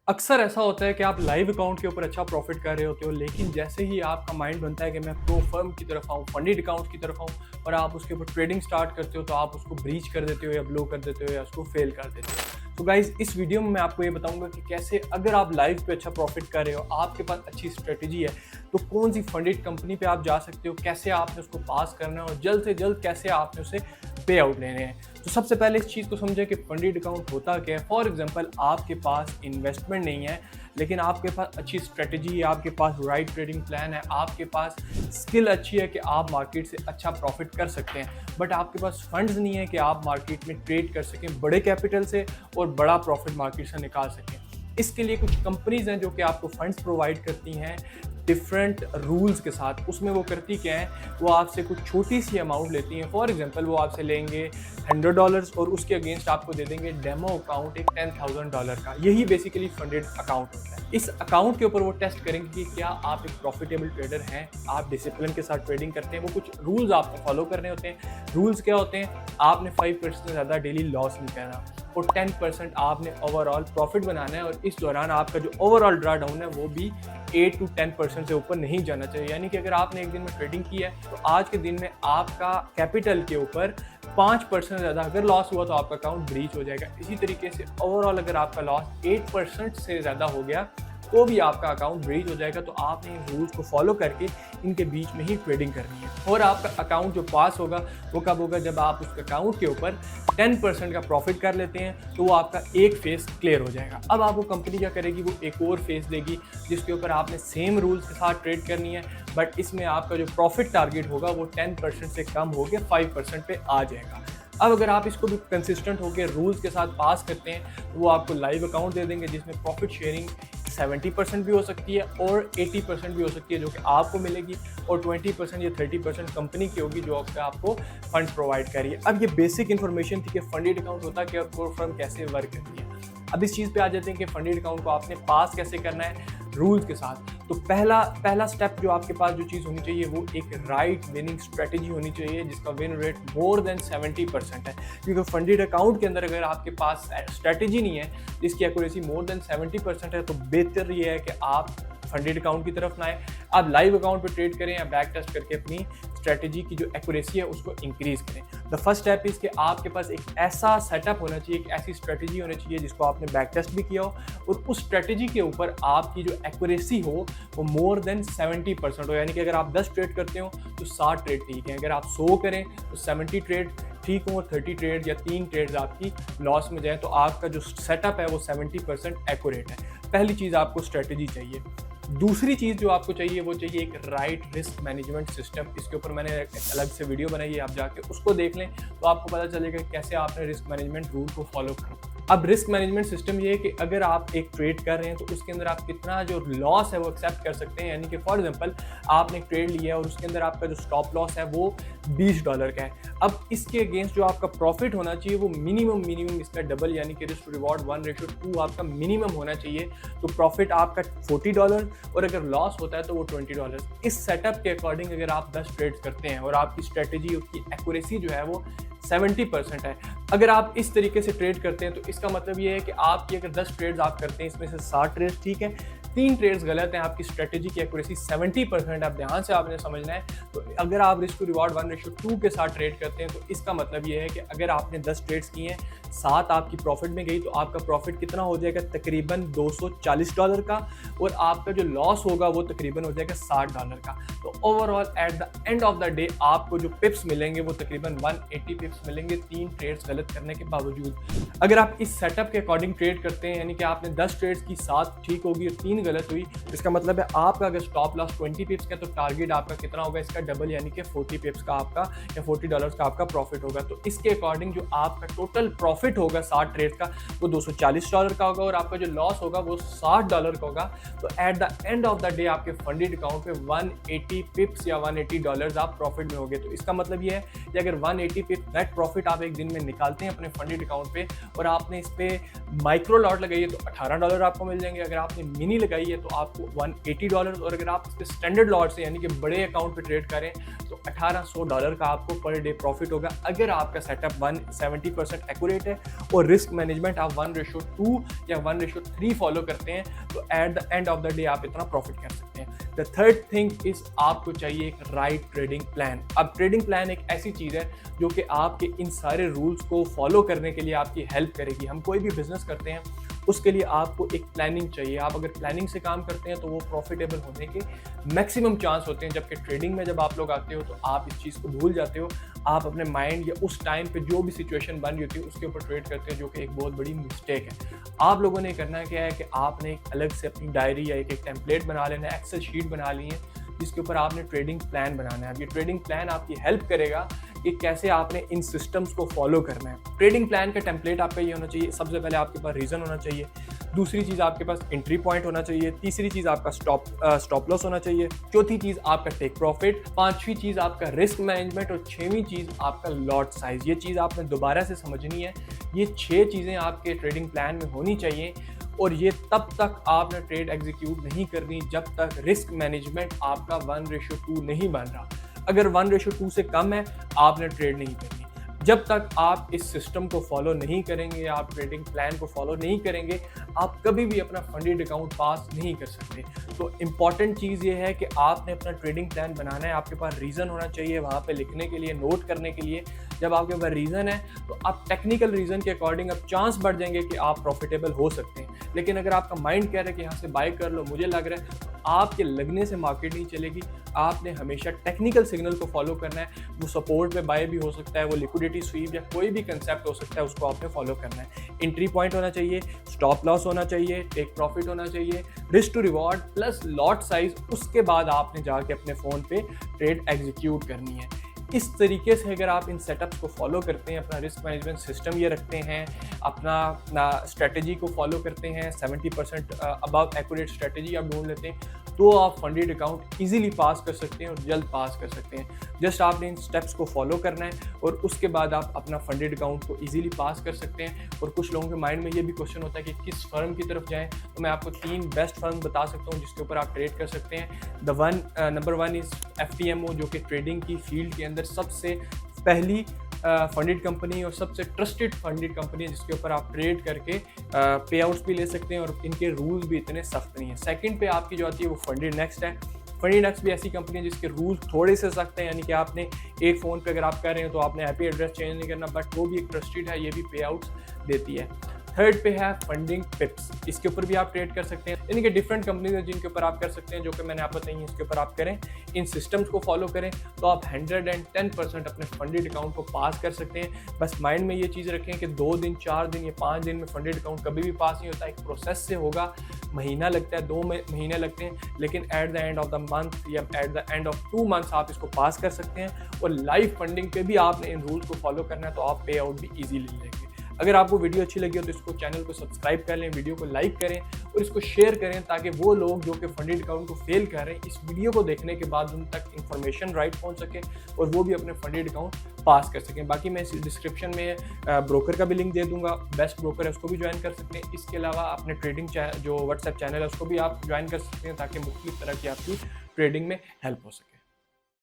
अक्सर ऐसा होता है कि आप लाइव अकाउंट के ऊपर अच्छा प्रॉफिट कर रहे होते हो, लेकिन जैसे ही आपका माइंड बनता है कि मैं प्रो फर्म की तरफ आऊँ, फंडेड अकाउंट की तरफ आऊँ और आप उसके ऊपर ट्रेडिंग स्टार्ट करते हो, तो आप उसको ब्रीच कर देते हो या ब्लो कर देते हो या उसको फेल कर देते हो। तो गाइज़, इस वीडियो में मैं आपको ये बताऊँगा कि कैसे अगर आप लाइव पे अच्छा प्रॉफिट कर रहे हो, आपके पास अच्छी स्ट्रैटेजी है, तो कौन-सी फंडेड कंपनी पे आप जा सकते हो, कैसे आपने उसको पास करना है और जल्द से जल्द कैसे आपने उसे पे आउट लेने हैं। तो सबसे पहले इस चीज़ को समझें कि फंडेड अकाउंट होता क्या है। फॉर एग्जांपल, आपके पास इन्वेस्टमेंट नहीं है, लेकिन आपके पास अच्छी स्ट्रेटजी है, आपके पास राइट ट्रेडिंग प्लान है, आपके पास स्किल अच्छी है कि आप मार्केट से अच्छा प्रॉफिट कर सकते हैं, बट आपके पास फंड्स नहीं है कि आप मार्केट में ट्रेड कर सकें बड़े कैपिटल से और बड़ा प्रॉफिट मार्केट से निकाल सकें। इसके लिए कुछ कंपनीज हैं जो कि आपको फंड्स प्रोवाइड करती हैं डिफरेंट रूल्स के साथ। उसमें वो करती क्या है, वो आपसे कुछ छोटी सी अमाउंट लेती हैं। फॉर एग्जांपल, वो आपसे लेंगे $100 और उसके अगेंस्ट आपको दे देंगे डेमो अकाउंट एक $10,000 का। यही बेसिकली फंडेड अकाउंट होता है। इस अकाउंट के ऊपर वो टेस्ट करेंगे कि क्या आप एक प्रॉफिटेबल ट्रेडर हैं, आप डिसिप्लिन के साथ ट्रेडिंग करते हैं। वो कुछ रूल्स आपको फॉलो करने होते हैं। रूल्स क्या होते हैं? आपने 5% से ज़्यादा डेली लॉस नहीं करना और 10% आपने ओवरऑल प्रॉफिट बनाना है, और इस दौरान आपका जो ओवरऑल ड्रा डाउन है वो भी 8 to 10% से ऊपर नहीं जाना चाहिए। यानी कि अगर आपने एक दिन में ट्रेडिंग की है, तो आज के दिन में आपका कैपिटल के ऊपर 5% ज़्यादा अगर लॉस हुआ तो आपका अकाउंट ब्रीच हो जाएगा। इसी तरीके से ओवरऑल अगर आपका लॉस 8% से ज़्यादा हो गया तो भी आपका अकाउंट ब्रीच हो जाएगा। तो आपने इन रूल्स को फॉलो करके इनके बीच में ही ट्रेडिंग करनी है। और आपका अकाउंट जो पास होगा वो कब होगा? जब आप उस अकाउंट के ऊपर 10% का प्रॉफिट कर लेते हैं, तो वो आपका एक फेस क्लियर हो जाएगा। अब आपको कंपनी क्या करेगी? वो एक और फेस देगी जिसके ऊपर आपने सेम रूल्स के साथ ट्रेड करनी है, बट इसमें आपका जो प्रॉफिट टारगेट होगा वो 10% से कम होकर 5% पे आ जाएगा। अब अगर आप इसको भी कंसिस्टेंट होकर रूल्स के साथ पास करते हैं, तो वो आपको लाइव अकाउंट दे देंगे जिसमें प्रॉफिट शेयरिंग 70% भी हो सकती है और 80% भी हो सकती है, जो कि आपको मिलेगी, और 20% या 30% कंपनी की होगी जो आपको फंड प्रोवाइड कर रही है। अब ये बेसिक इन्फॉर्मेशन थी कि फंडेड अकाउंट होता क्या और फर्म कैसे वर्क करती है। अब इस चीज़ पे आ जाते हैं कि फंडेड अकाउंट को आपने पास कैसे करना है रूल्स के साथ। तो पहला स्टेप जो आपके पास जो चीज़ होनी चाहिए वो एक राइट विनिंग स्ट्रेटजी होनी चाहिए जिसका विन रेट मोर देन 70% है। क्योंकि फंडेड अकाउंट के अंदर अगर आपके पास स्ट्रेटजी नहीं है जिसकी एक्यूरेसी मोर देन 70% है, तो बेहतर ये है कि आप फंडेड अकाउंट की तरफ ना आए, आप लाइव अकाउंट पे ट्रेड करें या बैक टेस्ट करके अपनी स्ट्रेटजी की जो एक्यूरेसी है उसको इंक्रीज करें। द फर्स्ट स्टेप इज कि आपके पास एक ऐसा सेटअप होना चाहिए, एक ऐसी स्ट्रेटजी होनी चाहिए जिसको आपने बैक टेस्ट भी किया हो और उस स्ट्रेटजी के ऊपर आपकी जो एक्यूरेसी हो वो मोर देन 70% हो। यानी कि अगर आप 10 ट्रेड करते हो तो 60 ट्रेड ठीक है, अगर आप 100 करें तो 70 ट्रेड ठीक हो, 30 ट्रेड या 3 ट्रेड्स आपकी लॉस में जाए, तो आपका जो सेटअप है वो 70% एक्यूरेट है। पहली चीज़ आपको स्ट्रेटजी चाहिए। दूसरी चीज़ जो आपको चाहिए वो चाहिए एक राइट रिस्क मैनेजमेंट सिस्टम। इसके ऊपर मैंने एक अलग से वीडियो बनाई है, आप जाके उसको देख लें तो आपको पता चलेगा कैसे आपने रिस्क मैनेजमेंट रूल को फॉलो करना। अब रिस्क मैनेजमेंट सिस्टम ये है कि अगर आप एक ट्रेड कर रहे हैं तो उसके अंदर आप कितना जो लॉस है वो एक्सेप्ट कर सकते हैं। यानी कि फॉर एग्जांपल, आपने एक ट्रेड लिया है और उसके अंदर आपका जो स्टॉप लॉस है वो $20 का है। अब इसके अगेंस्ट जो आपका प्रॉफिट होना चाहिए वो मिनिमम इसका डबल, यानी कि रिस्क टू रिवॉर्ड 1:2 आपका मिनिमम होना चाहिए। तो प्रॉफिट आपका $40 और अगर लॉस होता है तो वो $20। इस सेटअप के अकॉर्डिंग अगर आप 10 ट्रेड्स करते हैं और आपकी स्ट्रेटजी, उसकी एक्यूरेसी जो है वो 70% है, अगर आप इस तरीके से ट्रेड करते हैं तो इसका मतलब ये है कि आपकी अगर 10 ट्रेड्स आप करते हैं, इसमें से 60 ट्रेड्स ठीक है, 3 ट्रेड्स गलत हैं, आपकी स्ट्रेटजी की एक्यूरेसी 70%। आप ध्यान से आपने समझना है। तो अगर आप रिस्क टू रिवॉर्ड 1:2 के साथ ट्रेड करते हैं तो इसका मतलब ये है कि अगर आपने 10 ट्रेड्स किए हैं, 7 आपकी प्रॉफिट में गई, तो आपका प्रॉफिट कितना हो जाएगा? तकरीबन $240 का, और आपका जो लॉस होगा वो तकरीबन हो जाएगा $60 का। तो overall eight the end of the day आपको जो पिप्स मिलेंगे वो तकरीबन 180 पिप्स मिलेंगे 3 ट्रेड्स गलत करने के बावजूद। अगर आप इस सेटअप के अकॉर्डिंग ट्रेड करते हैं, यानी कि आपने 10 ट्रेड्स की, 7 ठीक होगी और 3 गलत हुई, इसका मतलब है आपका अगर स्टॉप लॉस 20 पिप्स का, तो टारगेट आपका कितना होगा? इसका डबल, यानी कि 40 पिप्स का आपका या $40 का आपका प्रॉफिट होगा। तो इसके अकॉर्डिंग जो आपका टोटल प्रॉफिट होगा 60 ट्रेड का वो $240 का होगा और आपका जो लॉस होगा वो $60 का होगा। तो eight the end of the day आपके फंडेड अकाउंट पे 180 पिप्स या $180 आप प्रॉफिट में होगे। तो इसका मतलब ये है कि अगर 180 पिप्स नेट प्रॉफिट आप एक दिन में निकालते हैं अपने फंडेड अकाउंट पे और आपने इस पे माइक्रो लॉट लगाई है तो $18 आपको मिल जाएंगे। अगर आपने मिनी लगाई लगाई है तो आपको $180, और अगर आप इसके स्टैंडर्ड लॉट से यानी कि बड़े अकाउंट पे ट्रेड करें तो $1800 का आपको पर डे प्रॉफिट होगा, अगर आपका सेटअप 170% एक्यूरेट है और रिस्क मैनेजमेंट आप 1:2 या 1:3 फॉलो करते हैं, तो eight the end of the day आप इतना प्रॉफिट कर सकते हैं। द थर्ड थिंग इज आपको चाहिए एक राइट ट्रेडिंग प्लान। अब ट्रेडिंग प्लान एक ऐसी चीज़ है जो कि आपके इन सारे रूल्स को फॉलो करने के लिए आपकी हेल्प करेगी। हम कोई भी बिजनेस करते हैं उसके लिए आपको एक प्लानिंग चाहिए। आप अगर प्लानिंग से काम करते हैं तो वो प्रॉफिटेबल होने के मैक्सिमम चांस होते हैं, जबकि ट्रेडिंग में जब आप लोग आते हो तो आप इस चीज़ को भूल जाते हो। आप अपने माइंड या उस टाइम पे जो भी सिचुएशन बन रही होती है उसके ऊपर ट्रेड करते हो, जो कि एक बहुत बड़ी मिस्टेक है। आप लोगों ने करना क्या है कि आपने एक अलग से अपनी डायरी या एक टेम्पलेट बना लेना है, एक्सेल शीट बना ली है, जिसके ऊपर आपने ट्रेडिंग प्लान बनाना है। ये ट्रेडिंग प्लान आपकी हेल्प करेगा कि कैसे आपने इन सिस्टम्स को फॉलो करना है। ट्रेडिंग प्लान का टेम्पलेट आपका ये होना चाहिए, सबसे पहले आपके पास रीज़न होना चाहिए, दूसरी चीज़ आपके पास एंट्री पॉइंट होना चाहिए, तीसरी चीज़ आपका स्टॉप लॉस होना चाहिए, चौथी चीज़ आपका टेक प्रॉफिट, पांचवी चीज़ आपका रिस्क मैनेजमेंट और छठवीं चीज़ आपका लॉट साइज। ये चीज़ आपने दोबारा से समझनी है। ये 6 चीज़ें आपके ट्रेडिंग प्लान में होनी चाहिए, और ये तब तक आपने ट्रेड एग्जीक्यूट नहीं करनी जब तक रिस्क मैनेजमेंट आपका 1:2 नहीं बन रहा। अगर 1:2 से कम है आपने ट्रेड नहीं करनी। जब तक आप इस सिस्टम को फॉलो नहीं करेंगे, आप ट्रेडिंग प्लान को फॉलो नहीं करेंगे, आप कभी भी अपना फंडेड अकाउंट पास नहीं कर सकते। तो इम्पॉर्टेंट चीज़ ये है कि आपने अपना ट्रेडिंग प्लान बनाना है, आपके पास रीज़न होना चाहिए वहाँ पे लिखने के लिए, नोट करने के लिए। जब आपके पास रीज़न है तो आप टेक्निकल रीज़न के अकॉर्डिंग अब चांस बढ़ जाएंगे कि आप प्रॉफिटेबल हो सकते हैं। लेकिन अगर आपका माइंड कह रहा है कि यहाँ से बाय कर लो, मुझे लग रहा है, तो आपके लगने से मार्केट नहीं चलेगी। आपने हमेशा टेक्निकल सिग्नल को फॉलो करना है। वो सपोर्ट पे बाय भी हो सकता है, वो लिक्विडिटी स्वीप या कोई भी कंसेप्ट हो सकता है, उसको आपने फॉलो करना है। एंट्री पॉइंट होना चाहिए, स्टॉप लॉस होना चाहिए, टेक प्रॉफिट होना चाहिए, risk to reward plus lot size. उसके बाद आपने जाके अपने फ़ोन पे ट्रेड एग्जीक्यूट करनी है। इस तरीके से अगर आप इन सेटअप्स को फॉलो करते हैं, अपना रिस्क मैनेजमेंट सिस्टम ये रखते हैं, अपना स्ट्रेटजी को फॉलो करते हैं, 70% अबव एक्यूरेट स्ट्रेटजी आप ढूंढ लेते हैं, तो आप फंडेड अकाउंट इजीली पास कर सकते हैं और जल्द पास कर सकते हैं। जस्ट आपने इन स्टेप्स को फॉलो करना है और उसके बाद आप अपना फंडेड अकाउंट को इजीली पास कर सकते हैं। और कुछ लोगों के माइंड में ये भी क्वेश्चन होता है कि किस फर्म की तरफ जाएं, तो मैं आपको 3 बेस्ट फर्म बता सकता हूँ जिसके ऊपर आप ट्रेड कर सकते हैं। नंबर 1 इज़ FTMO, जो कि ट्रेडिंग की फील्ड के अंदर सबसे पहली फंडेड कंपनी और सबसे ट्रस्टेड फंडेड कंपनी है, जिसके ऊपर आप ट्रेड करके पे आउट्स भी ले सकते हैं और इनके रूल्स भी इतने सख्त नहीं है। सेकंड पे आपकी जो आती है वो फंडेड नेक्स्ट है। फंडेड नेक्स्ट भी ऐसी कंपनी है जिसके रूल्स थोड़े से सख्त हैं, यानी कि आपने एक फ़ोन पे अगर आप कर रहे हो तो आपने IP एड्रेस चेंज नहीं करना, बट वो भी एक ट्रस्टेड है, ये भी पे आउट्स देती है। थर्ड पे है फंडिंग पिप्स, इसके ऊपर भी आप ट्रेड कर सकते हैं। यानी कि डिफरेंट कंपनीज हैं जिनके ऊपर आप कर सकते हैं, जो कि मैंने आपको बताई है, इसके ऊपर आप करें, इन सिस्टम्स को फॉलो करें तो आप 110% अपने फंडेड अकाउंट को पास कर सकते हैं। बस माइंड में ये चीज़ रखें कि 2 दिन 4 दिन या 5 दिन में फंडेड अकाउंट कभी भी पास नहीं होता, एक प्रोसेस से होगा, महीना लगता है, 2 महीने लगते हैं, लेकिन at the end of the month या at the end of 2 months आप इसको पास कर सकते हैं। और लाइव फंडिंग पे भी आपने इन रूल्स को फॉलो करना है, तो आप पे आउट भी ईजीली ले लेंगे। अगर आपको वीडियो अच्छी लगी हो तो इसको चैनल को सब्सक्राइब कर लें, वीडियो को लाइक करें और इसको शेयर करें, ताकि वो लोग जो कि फंडेड अकाउंट को फेल कर रहे हैं, इस वीडियो को देखने के बाद उन तक इन्फॉर्मेशन राइट पहुंच सके और वो भी अपने फंडेड अकाउंट पास कर सकें। बाकी मैं इस डिस्क्रिप्शन में ब्रोकर का भी लिंक दे दूंगा, बेस्ट ब्रोकर है, उसको भी ज्वाइन कर सकते हैं। इसके अलावा अपने ट्रेडिंग जो व्हाट्सएप चैनल है उसको भी आप ज्वाइन कर सकते हैं, ताकि मुख्तलिफ तरह की आपकी ट्रेडिंग में हेल्प हो सके।